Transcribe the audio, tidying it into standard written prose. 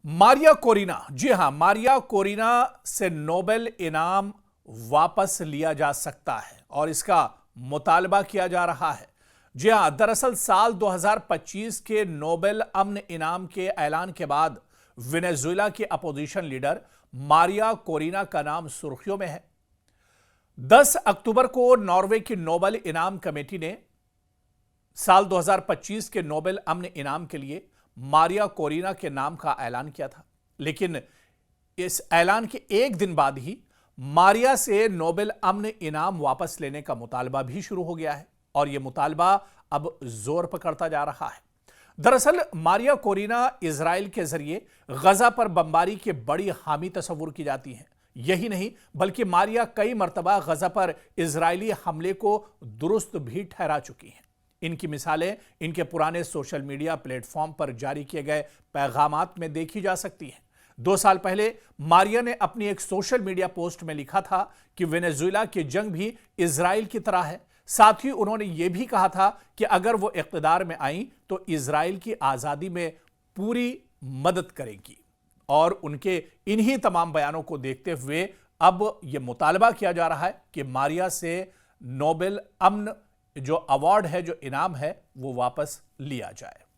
Maria Corina, जी हां, Maria Corina से Nobel इनाम वापस लिया जा सकता है और इसका मुतालबा किया जा रहा है। जी हां, दरअसल साल 2025 के नोबेल अमन इनाम के ऐलान के बाद वेनेजुएला के अपोजिशन लीडर मारिया कोरिना का नाम सुर्खियों में है। 10 अक्टूबर को नॉर्वे की नोबेल इनाम कमेटी ने साल 2025 के नोबेल अमन इनाम के लिए मारिया कोरिना के नाम का ऐलान किया था, लेकिन इस ऐलान के एक दिन बाद ही मारिया से नोबेल अमन इनाम वापस लेने का मुतालबा भी शुरू हो गया है और यह मुतालबा अब जोर पकड़ता जा रहा है। दरअसल मारिया कोरिना इजराइल के जरिए गजा पर बमबारी के बड़ी हामी तस्वुर की जाती हैं। यही नहीं बल्कि मारिया कई मर्तबा गजा पर इजरायली हमले को दुरुस्त भी ठहरा चुकी हैं। इनकी मिसालें इनके पुराने सोशल मीडिया प्लेटफॉर्म पर जारी किए गए पैगामात में देखी जा सकती हैं। 2 साल पहले मारिया ने अपनी एक सोशल मीडिया पोस्ट में लिखा था कि वेनेजुएला की जंग भी इजराइल की तरह है। साथ ही उन्होंने यह भी कहा था कि अगर वो इख्तिदार में आई तो इजराइल की आजादी में पूरी मदद करेंगी। और उनके इन्हीं तमाम बयानों को देखते हुए अब यह मुतालबा किया जा रहा है कि मारिया से नोबेल अमन जो अवार्ड है, जो इनाम है, वो वापस लिया जाए।